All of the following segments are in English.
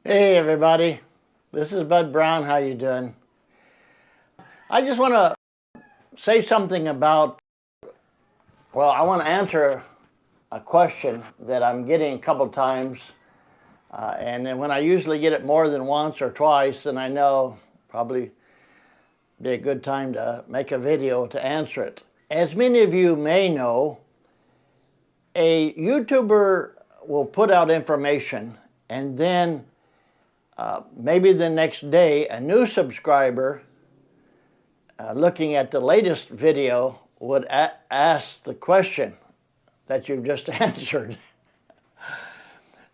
Hey everybody, this is Bud Brown. How you doing? I just want to say something about, I want to answer a question that I'm getting a couple times, and then when I usually get it more than once or twice, then I know probably be a good time to make a video to answer it. As many of you may know, a YouTuber will put out information and then maybe the next day, a new subscriber looking at the latest video would ask the question that you've just answered.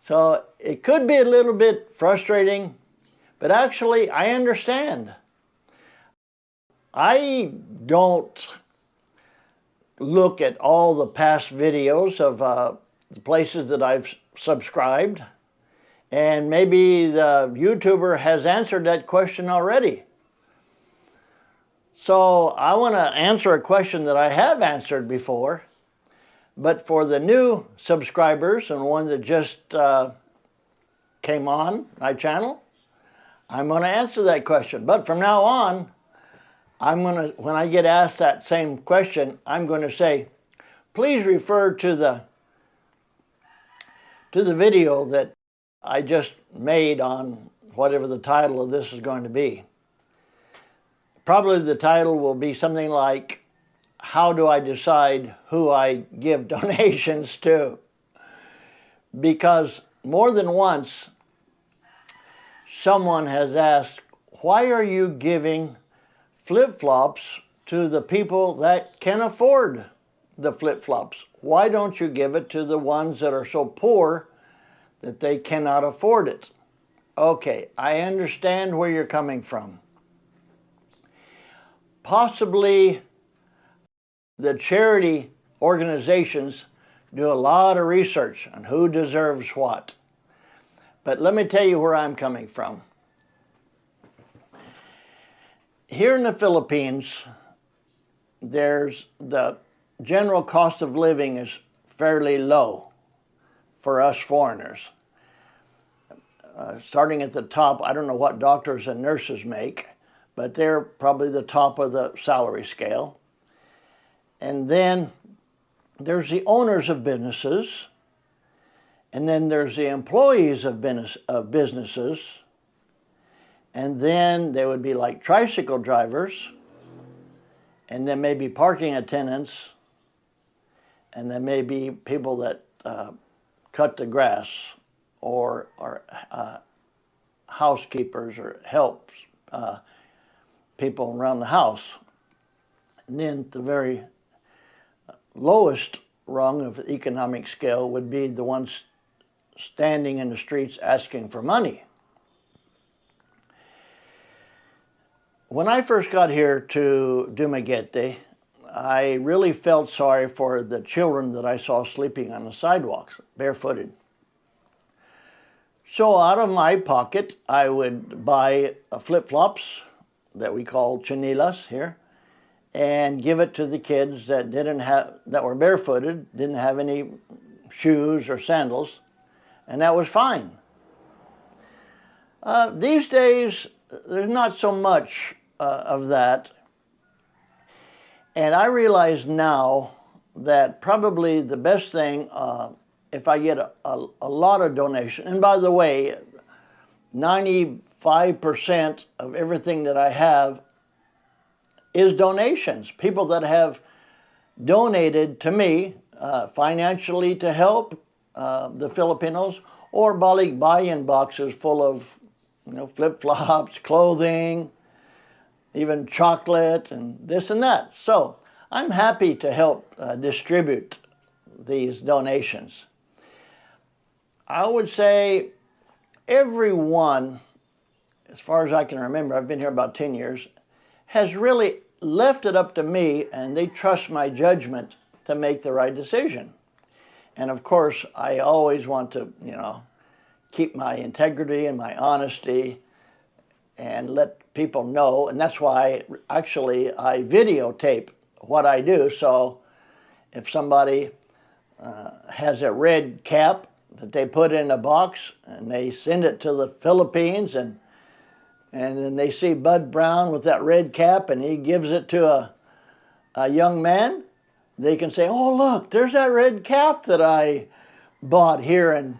So it could be a little bit frustrating, but actually I understand. I don't look at all the past videos of the places that I've subscribed. And maybe the YouTuber has answered that question already. So I want to answer a question that I have answered before, but for the new subscribers and one that just came on my channel, I'm going to answer that question. But from now on, when I get asked that same question, I'm going to say, please refer to the video that I just made on whatever the title of this is going to be. Probably the title will be something like, how do I decide who I give donations to? Because more than once, someone has asked, why are you giving flip-flops to the people that can afford the flip-flops? Why don't you give it to the ones that are so poor that they cannot afford it? Okay, I understand where you're coming from. Possibly the charity organizations do a lot of research on who deserves what. But let me tell you where I'm coming from. Here in the Philippines, there's the general cost of living is fairly low for us foreigners. Starting at the top, I don't know what doctors and nurses make, but they're probably the top of the salary scale. And then there's the owners of businesses, and then there's the employees of businesses, and then there would be like tricycle drivers, and then maybe parking attendants, and then maybe people that cut the grass, or housekeepers, or helps people around the house. And then the very lowest rung of the economic scale would be the ones standing in the streets asking for money. When I first got here to Dumaguete, I really felt sorry for the children that I saw sleeping on the sidewalks, barefooted. So out of my pocket, I would buy flip-flops that we call chinilas here, and give it to the kids that that were barefooted, didn't have any shoes or sandals, and that was fine. These days, there's not so much of that. And I realize now that probably the best thing, if I get a lot of donation, and by the way, 95% of everything that I have is donations. People that have donated to me financially to help the Filipinos, or balikbayan boxes full of flip-flops, clothing, even chocolate and this and that. So I'm happy to help distribute these donations. I would say everyone, as far as I can remember, I've been here about 10 years, has really left it up to me, and they trust my judgment to make the right decision. And of course, I always want to, keep my integrity and my honesty and let people know. And that's why actually I videotape what I do. So if somebody has a red cap that they put in a box, and they send it to the Philippines, and then they see Bud Brown with that red cap, and he gives it to a young man. They can say, oh, look, there's that red cap that I bought here in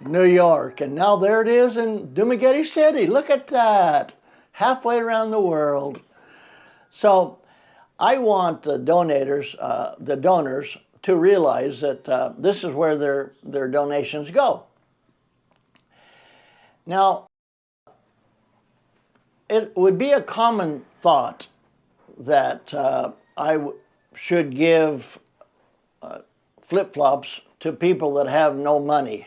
New York, and now there it is in Dumaguete City. Look at that, halfway around the world. So I want the donors to realize that this is where their donations go. Now, it would be a common thought that I should give flip-flops to people that have no money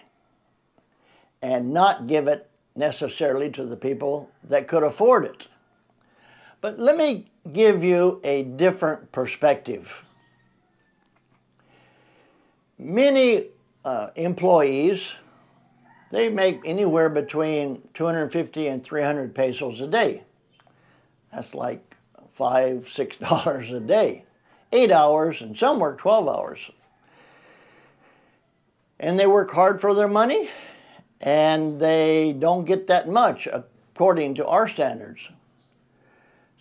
and not give it necessarily to the people that could afford it. But let me give you a different perspective. Many employees, they make anywhere between 250 and 300 pesos a day. That's like $5, $6 a day. 8 hours, and some work 12 hours. And they work hard for their money, and they don't get that much according to our standards.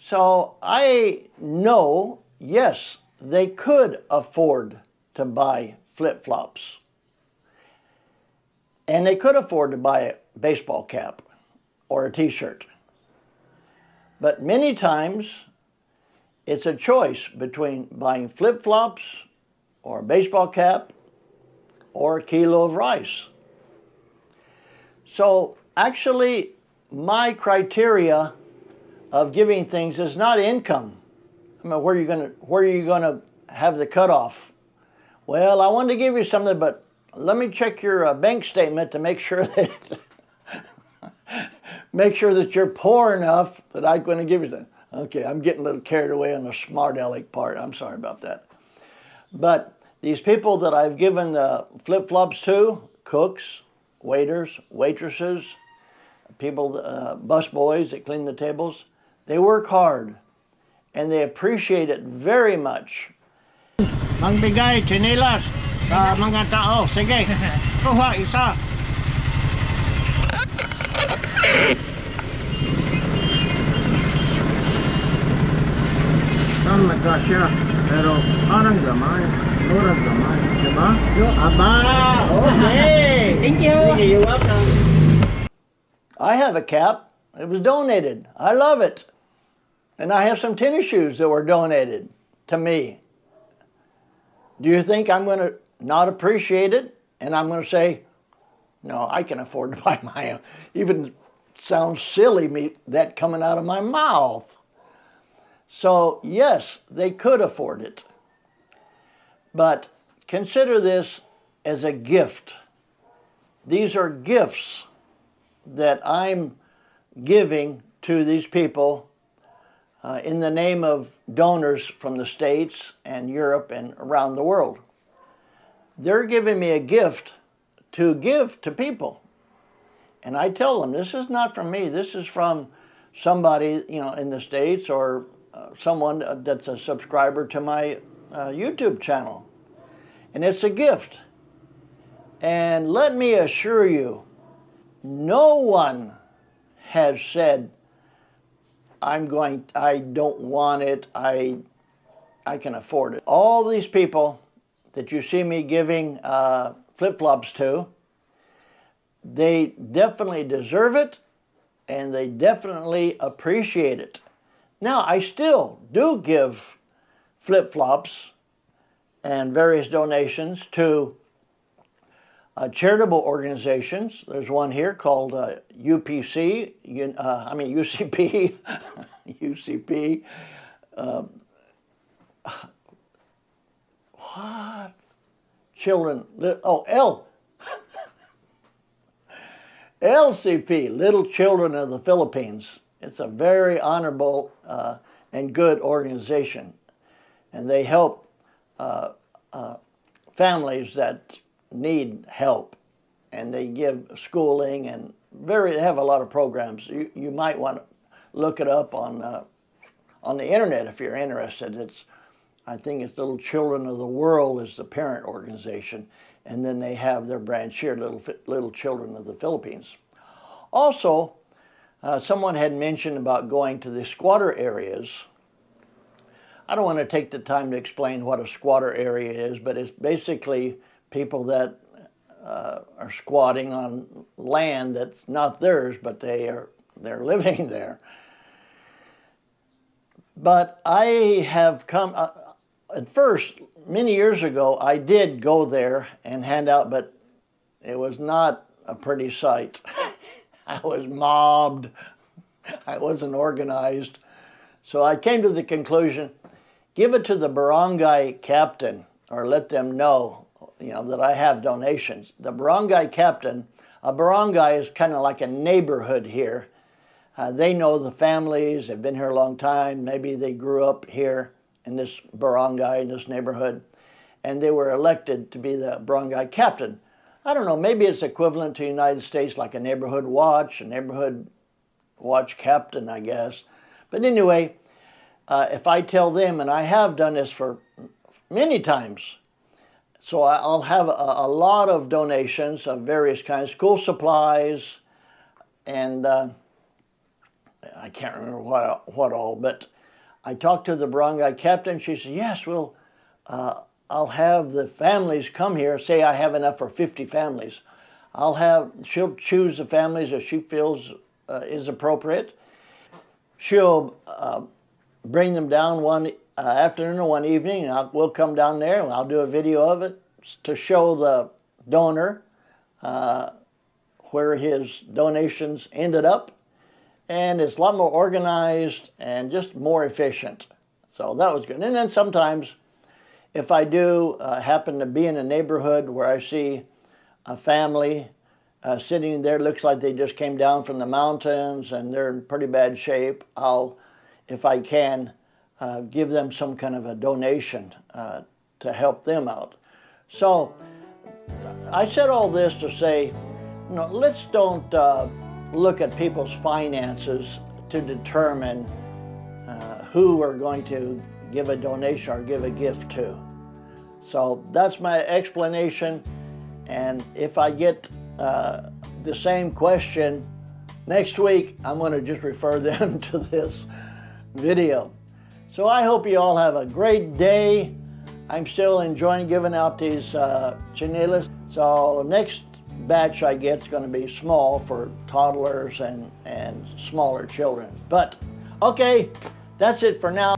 So I know, yes, they could afford to buy flip-flops. And they could afford to buy a baseball cap or a t-shirt. But many times, it's a choice between buying flip-flops or a baseball cap or a kilo of rice. So actually, my criteria of giving things is not income. I mean, where are you gonna have the cutoff? Well, I wanted to give you something, but let me check your bank statement to make sure that you're poor enough that I'm going to give you something. Okay, I'm getting a little carried away on the smart aleck part. I'm sorry about that. But these people that I've given the flip-flops to, cooks, waiters, waitresses, people, bus boys that clean the tables, they work hard and they appreciate it very much. Mangbigay chinelas sa mga tao. Sige, kuha isa. Tama ka siya, pero parang gamay, murag gamay, diba? Aba, okay. Thank you. You're welcome. I have a cap. It was donated. I love it. And I have some tennis shoes that were donated to me. Do you think I'm going to not appreciate it? And I'm going to say, no, I can afford to buy my own. Even sounds silly, that coming out of my mouth. So yes, they could afford it. But consider this as a gift. These are gifts that I'm giving to these people in the name of donors from the States and Europe and around the world. They're giving me a gift to give to people. And I tell them, this is not from me, this is from somebody, in the States or someone that's a subscriber to my YouTube channel. And it's a gift. And let me assure you, no one has said, I don't want it, I can afford it. All these people that you see me giving flip-flops to, they definitely deserve it and they definitely appreciate it. Now, I still do give flip-flops and various donations to charitable organizations. There's one here called UCP, UCP. What? Children, LCP, Little Children of the Philippines. It's a very honorable and good organization. And they help families that need help. And they give schooling and they have a lot of programs. You might want to look it up on the internet if you're interested. I think it's Little Children of the World is the parent organization. and then they have their branch here, Little Children of the Philippines. Also, someone had mentioned about going to the squatter areas. I don't want to take the time to explain what a squatter area is, but it's basically people that are squatting on land that's not theirs, but they're living there. But I have come, at first, many years ago, I did go there and hand out, but it was not a pretty sight. I was mobbed. I wasn't organized. So I came to the conclusion, give it to the barangay captain, or let them know, that I have donations. The barangay captain, a barangay is kind of like a neighborhood here. They know the families, they've been here a long time, maybe they grew up here in this barangay, in this neighborhood, and they were elected to be the barangay captain. I don't know, maybe it's equivalent to the United States, like a neighborhood watch, a neighborhood watch captain, I guess. But anyway, if I tell them, and I have done this for many times, so I'll have a lot of donations of various kinds, school supplies, and I can't remember what all, but I talked to the barangay captain. She said, yes, well, I'll have the families come here. Say I have enough for 50 families. She'll choose the families that she feels is appropriate. She'll bring them down one afternoon or one evening, and we'll come down there and I'll do a video of it to show the donor where his donations ended up. And it's a lot more organized and just more efficient. So that was good. And then sometimes, if I do happen to be in a neighborhood where I see a family sitting there, looks like they just came down from the mountains and they're in pretty bad shape, I'll, if I can, give them some kind of a donation to help them out. So I said all this to say, let's don't look at people's finances to determine who we're going to give a donation or give a gift to. So that's my explanation, and if I get the same question next week, I'm going to just refer them to this video. So I hope you all have a great day. I'm still enjoying giving out these chinelas. So next batch I get is going to be small for toddlers and smaller children. But okay, that's it for now.